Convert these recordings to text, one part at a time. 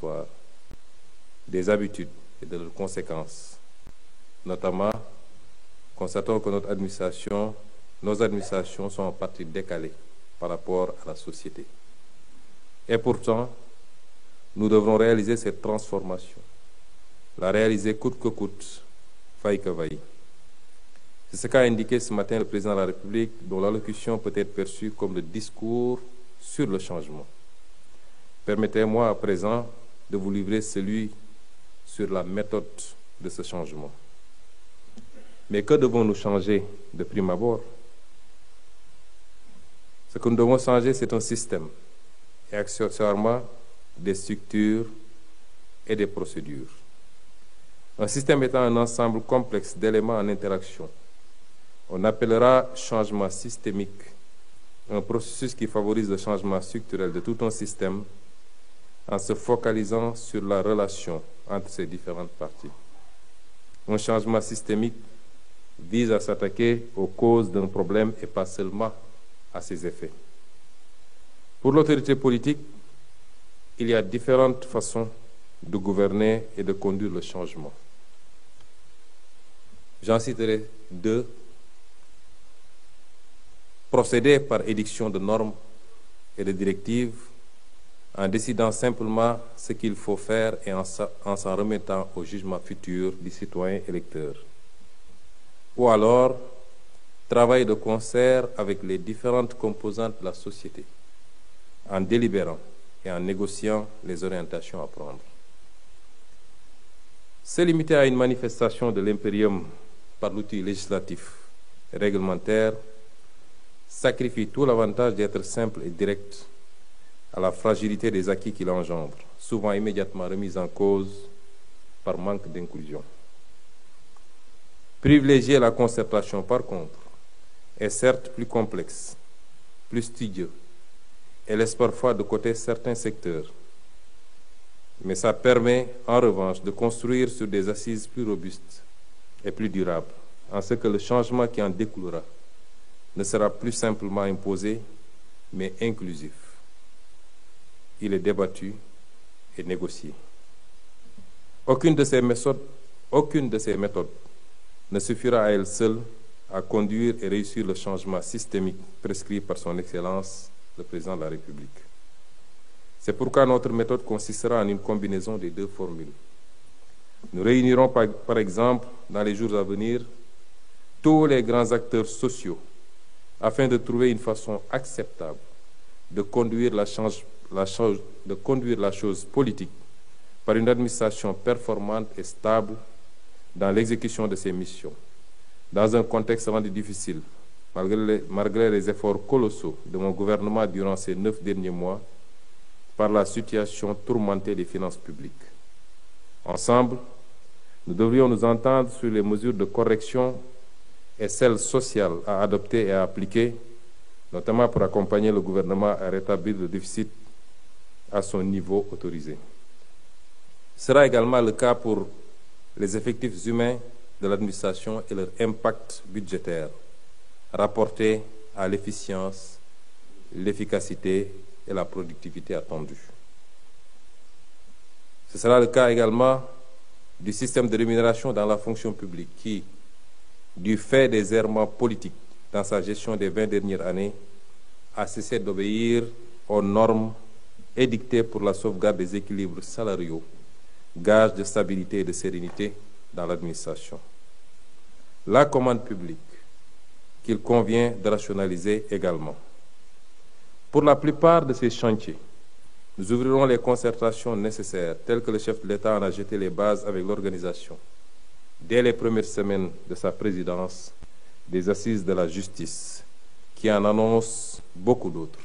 soir, des habitudes et de leurs conséquences. Notamment, constatons que nos administrations sont en partie décalées par rapport à la société. Et pourtant, nous devrons réaliser cette transformation, la réaliser coûte que coûte, faille que vaille. C'est ce qu'a indiqué ce matin le président de la République, dont l'allocution peut être perçue comme le discours sur le changement. Permettez-moi à présent de vous livrer celui sur la méthode de ce changement. Mais que devons-nous changer de prime abord? Ce que nous devons changer, c'est un système et accessoirement des structures et des procédures. Un système étant un ensemble complexe d'éléments en interaction. On appellera changement systémique un processus qui favorise le changement structurel de tout un système en se focalisant sur la relation entre ces différentes parties. Un changement systémique vise à s'attaquer aux causes d'un problème et pas seulement à ses effets. Pour l'autorité politique, il y a différentes façons de gouverner et de conduire le changement. J'en citerai deux. Procéder par édiction de normes et de directives en décidant simplement ce qu'il faut faire et en s'en remettant au jugement futur du citoyen électeur. Ou alors, travailler de concert avec les différentes composantes de la société, en délibérant et en négociant les orientations à prendre. Se limiter à une manifestation de l'impérium par l'outil législatif et réglementaire sacrifie tout l'avantage d'être simple et direct à la fragilité des acquis qu'il engendre, souvent immédiatement remise en cause par manque d'inclusion. Privilégier la concertation, par contre, est certes plus complexe, plus studieux, et laisse parfois de côté certains secteurs. Mais ça permet, en revanche, de construire sur des assises plus robustes et plus durables, en ce que le changement qui en découlera ne sera plus simplement imposé, mais inclusif. Il est débattu et négocié. Aucune de ces méthodes ne suffira à elle seule à conduire et réussir le changement systémique prescrit par son Excellence, le Président de la République. C'est pourquoi notre méthode consistera en une combinaison des deux formules. Nous réunirons par exemple, dans les jours à venir, tous les grands acteurs sociaux afin de trouver une façon acceptable de conduire la chose politique par une administration performante et stable dans l'exécution de ses missions, dans un contexte rendu difficile, malgré les efforts colossaux de mon gouvernement durant ces 9 derniers mois, par la situation tourmentée des finances publiques. Ensemble, nous devrions nous entendre sur les mesures de correction et celles sociales à adopter et à appliquer, notamment pour accompagner le gouvernement à rétablir le déficit à son niveau autorisé. Ce sera également le cas pour les effectifs humains de l'administration et leur impact budgétaire, rapporté à l'efficience, l'efficacité et la productivité attendues. Ce sera le cas également du système de rémunération dans la fonction publique qui, du fait des errements politiques dans sa gestion des 20 dernières années, a cessé d'obéir aux normes édictées pour la sauvegarde des équilibres salariaux, gage de stabilité et de sérénité dans l'administration. La commande publique, qu'il convient de rationaliser également. Pour la plupart de ces chantiers, nous ouvrirons les concertations nécessaires, telles que le chef de l'État en a jeté les bases avec l'organisation, dès les premières semaines de sa présidence, des assises de la justice, qui en annoncent beaucoup d'autres.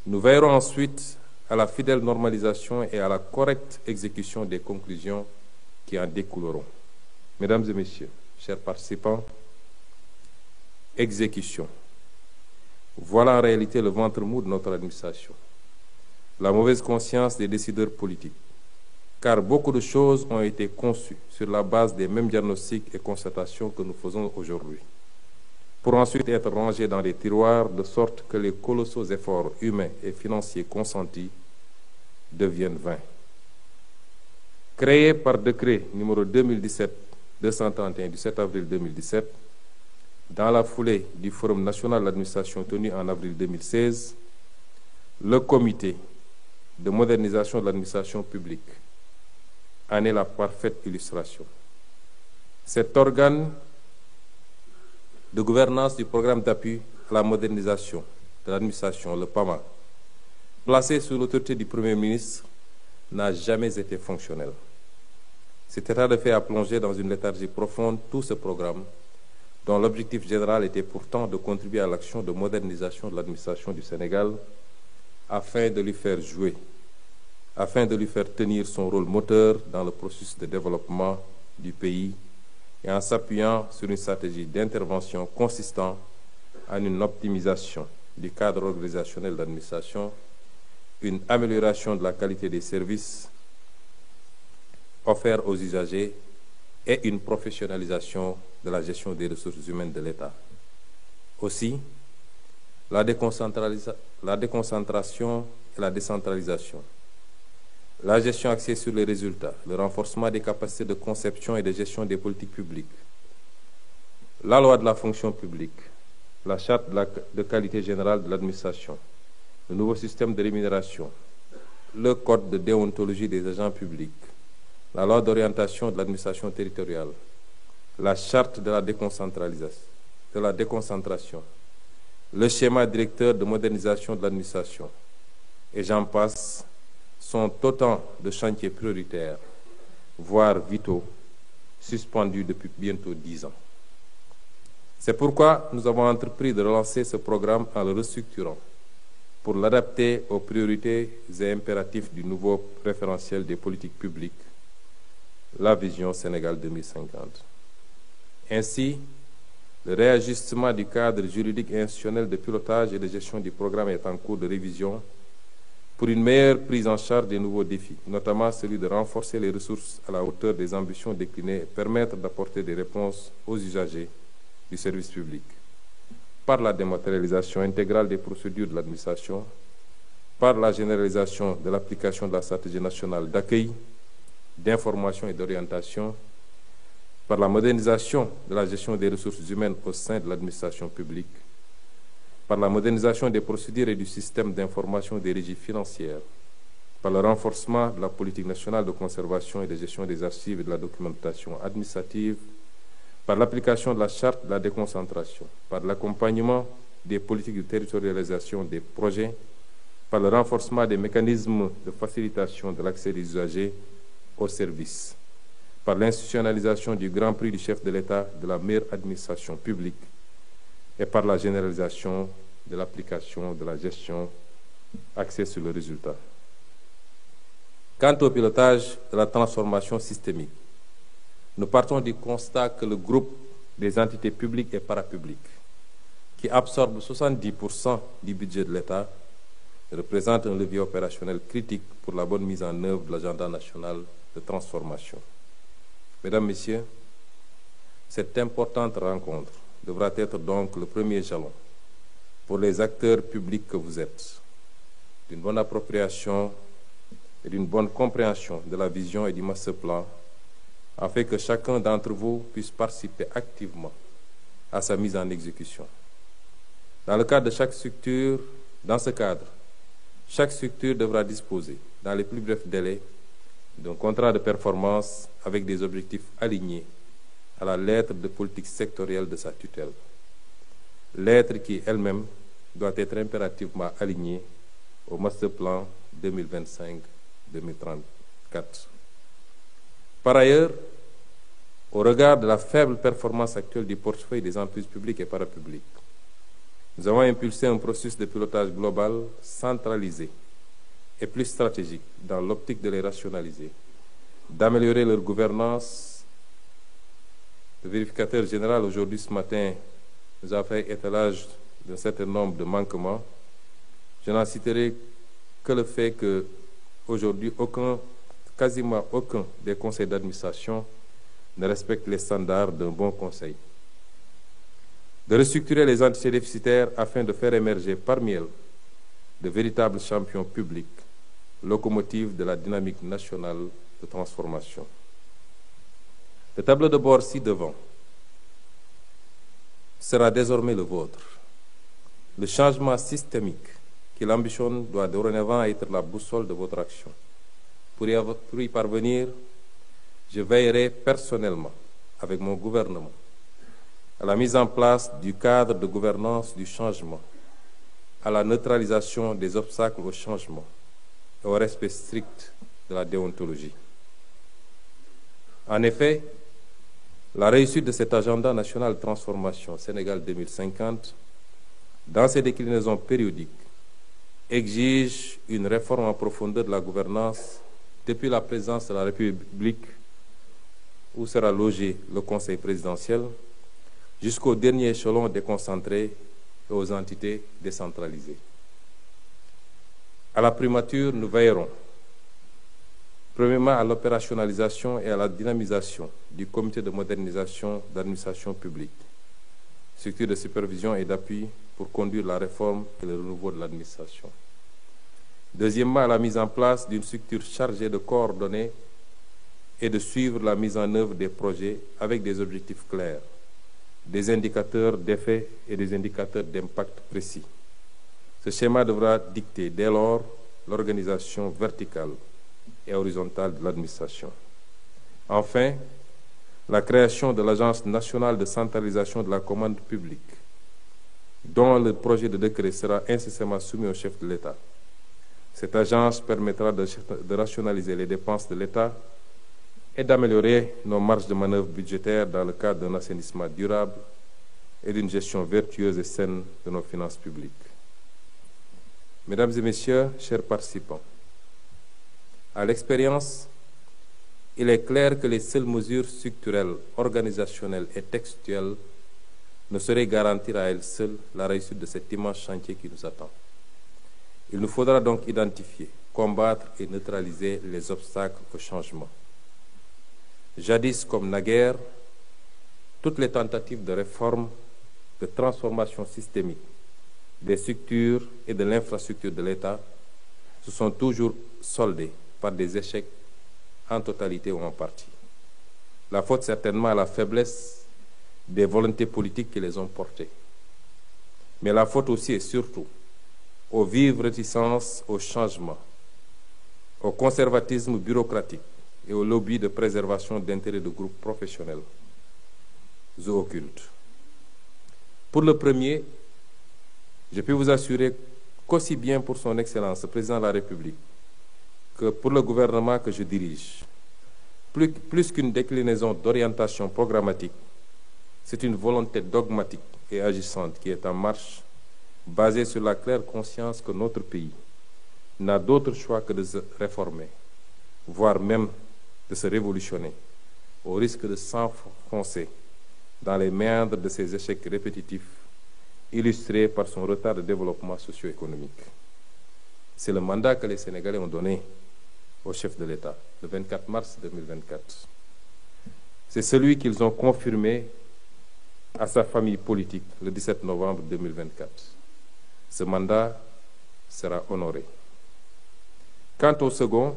Nous veillerons ensuite à la fidèle normalisation et à la correcte exécution des conclusions qui en découleront. Mesdames et messieurs, chers participants, exécution. Voilà en réalité le ventre mou de notre administration. La mauvaise conscience des décideurs politiques, car beaucoup de choses ont été conçues sur la base des mêmes diagnostics et constatations que nous faisons aujourd'hui, pour ensuite être rangées dans les tiroirs de sorte que les colossaux efforts humains et financiers consentis deviennent vains. Créé par décret numéro 2017-231 du 7 avril 2017, dans la foulée du Forum national de l'administration tenu en avril 2016, le comité de modernisation de l'administration publique en est la parfaite illustration. Cet organe de gouvernance du programme d'appui à la modernisation de l'administration, le PAMA, placé sous l'autorité du Premier ministre, n'a jamais été fonctionnel. Cet état de fait a plongé dans une léthargie profonde tout ce programme, dont l'objectif général était pourtant de contribuer à l'action de modernisation de l'administration du Sénégal, afin de lui faire jouer, afin de lui faire tenir son rôle moteur dans le processus de développement du pays et en s'appuyant sur une stratégie d'intervention consistant en une optimisation du cadre organisationnel de l'administration, une amélioration de la qualité des services offerts aux usagers et une professionnalisation de la gestion des ressources humaines de l'État. Aussi, la déconcentration et la décentralisation, la gestion axée sur les résultats, le renforcement des capacités de conception et de gestion des politiques publiques, la loi de la fonction publique, la charte de qualité générale de l'administration, le nouveau système de rémunération, le code de déontologie des agents publics, la loi d'orientation de l'administration territoriale, la charte de la déconcentration, le schéma directeur de modernisation de l'administration, et j'en passe, sont autant de chantiers prioritaires, voire vitaux, suspendus depuis bientôt 10 ans. C'est pourquoi nous avons entrepris de relancer ce programme en le restructurant pour l'adapter aux priorités et impératifs du nouveau référentiel des politiques publiques, la vision Sénégal 2050. Ainsi, le réajustement du cadre juridique et institutionnel de pilotage et de gestion du programme est en cours de révision pour une meilleure prise en charge des nouveaux défis, notamment celui de renforcer les ressources à la hauteur des ambitions déclinées et permettre d'apporter des réponses aux usagers du service public, par la dématérialisation intégrale des procédures de l'administration, par la généralisation de l'application de la stratégie nationale d'accueil, d'information et d'orientation, par la modernisation de la gestion des ressources humaines au sein de l'administration publique, par la modernisation des procédures et du système d'information des régies financières, par le renforcement de la politique nationale de conservation et de gestion des archives et de la documentation administrative, par l'application de la charte de la déconcentration, par l'accompagnement des politiques de territorialisation des projets, par le renforcement des mécanismes de facilitation de l'accès des usagers aux services, par l'institutionnalisation du Grand Prix du chef de l'État de la meilleure administration publique et par la généralisation de l'application de la gestion axée sur le résultat. Quant au pilotage de la transformation systémique, nous partons du constat que le groupe des entités publiques et parapubliques, qui absorbe 70% du budget de l'État, représente un levier opérationnel critique pour la bonne mise en œuvre de l'agenda national de transformation. Mesdames, Messieurs, cette importante rencontre devra être donc le premier jalon pour les acteurs publics que vous êtes, d'une bonne appropriation et d'une bonne compréhension de la vision et du master plan, afin que chacun d'entre vous puisse participer activement à sa mise en exécution. Dans le cadre de chaque structure, dans ce cadre, chaque structure devra disposer, dans les plus brefs délais, d'un contrat de performance avec des objectifs alignés à la lettre de politique sectorielle de sa tutelle. Lettre qui, elle-même, doit être impérativement alignée au master plan 2025-2034. Par ailleurs, au regard de la faible performance actuelle du portefeuille des entreprises publiques et parapubliques, nous avons impulsé un processus de pilotage global centralisé et plus stratégique dans l'optique de les rationaliser, d'améliorer leur gouvernance. Le vérificateur général, aujourd'hui, ce matin, nous a fait étalage d'un certain nombre de manquements. Je n'en citerai que le fait que, aujourd'hui, quasiment aucun des conseils d'administration ne respecte les standards d'un bon conseil. De restructurer les entités déficitaires afin de faire émerger parmi elles de véritables champions publics, locomotives de la dynamique nationale de de transformation. Le tableau de bord ci-devant sera désormais le vôtre. Le changement systémique qu'il ambitionne doit dorénavant être la boussole de votre action. Pour y parvenir, je veillerai personnellement, avec mon gouvernement, à la mise en place du cadre de gouvernance du changement, à la neutralisation des obstacles au changement et au respect strict de la déontologie. En effet, la réussite de cet agenda national de transformation Sénégal 2050, dans ses déclinaisons périodiques, exige une réforme en profondeur de la gouvernance depuis la présidence de la République, où sera logé le Conseil présidentiel, jusqu'au dernier échelon déconcentré et aux entités décentralisées. À la primature, nous veillerons, premièrement, à l'opérationnalisation et à la dynamisation du comité de modernisation d'administration publique, structure de supervision et d'appui pour conduire la réforme et le renouveau de l'administration. Deuxièmement, à la mise en place d'une structure chargée de coordonner et de suivre la mise en œuvre des projets avec des objectifs clairs, des indicateurs d'effet et des indicateurs d'impact précis. Ce schéma devra dicter dès lors l'organisation verticale et horizontale de l'administration. Enfin, la création de l'Agence nationale de centralisation de la commande publique, dont le projet de décret sera incessamment soumis au chef de l'État. Cette agence permettra de rationaliser les dépenses de l'État et d'améliorer nos marges de manœuvre budgétaires dans le cadre d'un assainissement durable et d'une gestion vertueuse et saine de nos finances publiques. Mesdames et Messieurs, chers participants, à l'expérience, il est clair que les seules mesures structurelles, organisationnelles et textuelles ne sauraient garantir à elles seules la réussite de cet immense chantier qui nous attend. Il nous faudra donc identifier, combattre et neutraliser les obstacles au changement. Jadis comme naguère, toutes les tentatives de réforme, de transformation systémique des structures et de l'infrastructure de l'État se sont toujours soldées par des échecs en totalité ou en partie. La faute certainement à la faiblesse des volontés politiques qui les ont portées. Mais la faute aussi et surtout aux vives réticences au changement, au conservatisme bureaucratique et au lobby de préservation d'intérêts de groupes professionnels ou occultes. Pour le premier, je peux vous assurer qu'aussi bien pour son Excellence, le Président de la République, que pour le gouvernement que je dirige, plus qu'une déclinaison d'orientation programmatique, c'est une volonté dogmatique et agissante qui est en marche, basée sur la claire conscience que notre pays n'a d'autre choix que de se réformer, voire même de se révolutionner, au risque de s'enfoncer dans les méandres de ces échecs répétitifs, illustrés par son retard de développement socio-économique. C'est le mandat que les Sénégalais ont donné au chef de l'État, le 24 mars 2024. C'est celui qu'ils ont confirmé à sa famille politique le 17 novembre 2024. Ce mandat sera honoré. Quant au second,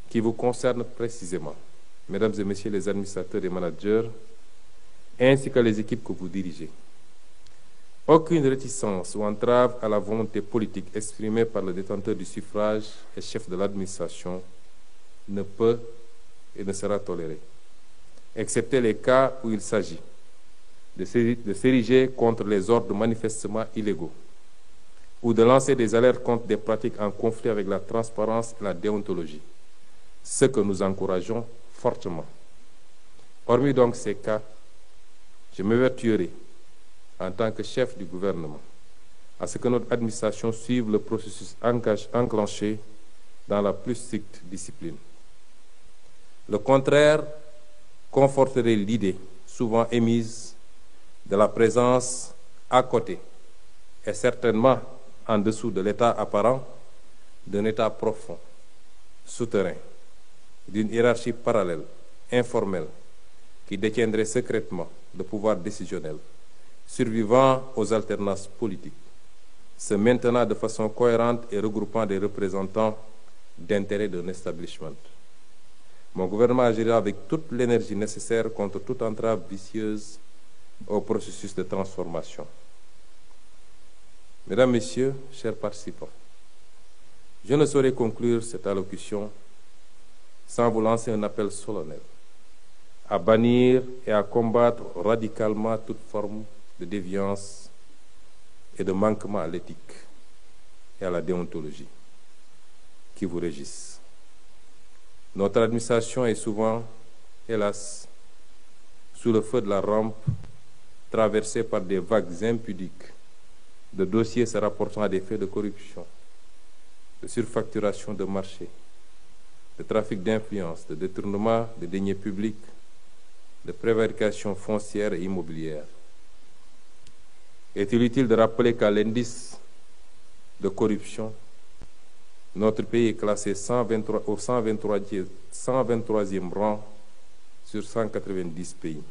qui vous concerne précisément, Mesdames et Messieurs les administrateurs et managers, ainsi que les équipes que vous dirigez, aucune réticence ou entrave à la volonté politique exprimée par le détenteur du suffrage et chef de l'administration ne peut et ne sera tolérée, excepté les cas où il s'agit de s'ériger contre les ordres manifestement illégaux ou de lancer des alertes contre des pratiques en conflit avec la transparence et la déontologie, ce que nous encourageons fortement. Hormis donc ces cas, je m'évertuerai en tant que chef du gouvernement à ce que notre administration suive le processus enclenché dans la plus stricte discipline. Le contraire conforterait l'idée souvent émise de la présence à côté et certainement en dessous de l'état apparent d'un état profond, souterrain, d'une hiérarchie parallèle, informelle, qui détiendrait secrètement le pouvoir décisionnel, survivant aux alternances politiques, se maintenant de façon cohérente et regroupant des représentants d'intérêts d'un establishment. Mon gouvernement agira avec toute l'énergie nécessaire contre toute entrave vicieuse au processus de transformation. Mesdames, Messieurs, chers participants, je ne saurais conclure cette allocution sans vous lancer un appel solennel à bannir et à combattre radicalement toute forme de déviance et de manquement à l'éthique et à la déontologie qui vous régissent. Notre administration est souvent, hélas, sous le feu de la rampe, traversée par des vagues impudiques de dossiers se rapportant à des faits de corruption, de surfacturation de marché, de trafic d'influence, de détournement de deniers publics, de prévarication foncière et immobilière. Est-il utile de rappeler qu'à l'indice de corruption, notre pays est classé au 123e rang sur 190 pays.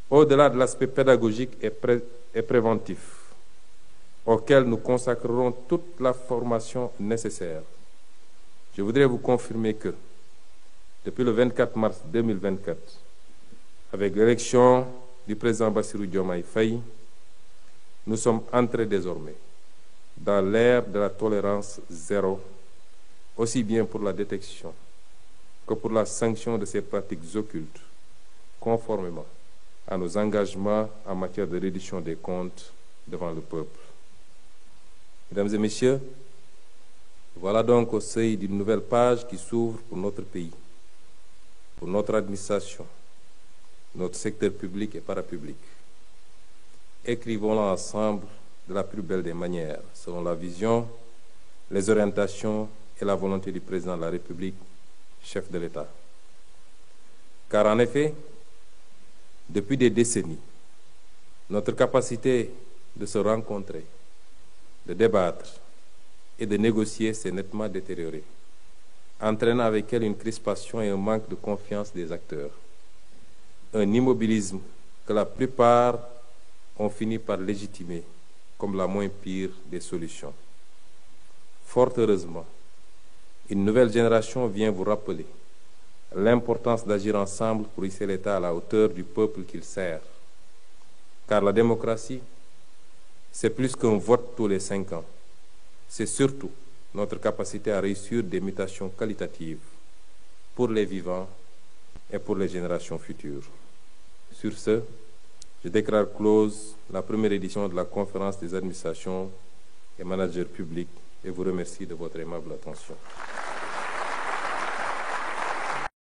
Au-delà de l'aspect pédagogique et préventif, auquel nous consacrerons toute la formation nécessaire, je voudrais vous confirmer que, depuis le 24 mars 2024, avec l'élection du président Bassirou Diomaye Faye, nous sommes entrés désormais dans l'ère de la tolérance zéro, aussi bien pour la détection que pour la sanction de ces pratiques occultes, conformément à nos engagements en matière de reddition des comptes devant le peuple. Mesdames et Messieurs, voilà donc au seuil d'une nouvelle page qui s'ouvre pour notre pays, pour notre administration, notre secteur public et parapublic. Écrivons-la ensemble de la plus belle des manières, selon la vision, les orientations et la volonté du président de la République, chef de l'État. Car en effet, depuis des décennies, notre capacité de se rencontrer, de débattre et de négocier s'est nettement détériorée, entraînant avec elle une crispation et un manque de confiance des acteurs. Un immobilisme que la plupart ont fini par légitimer comme la moins pire des solutions. Fort heureusement, une nouvelle génération vient vous rappeler l'importance d'agir ensemble pour hisser l'État à la hauteur du peuple qu'il sert. Car la démocratie, c'est plus qu'un vote tous les 5 ans. C'est surtout notre capacité à réussir des mutations qualitatives pour les vivants et pour les générations futures. Sur ce, je déclare close la première édition de la conférence des administrations et managers publics et vous remercie de votre aimable attention.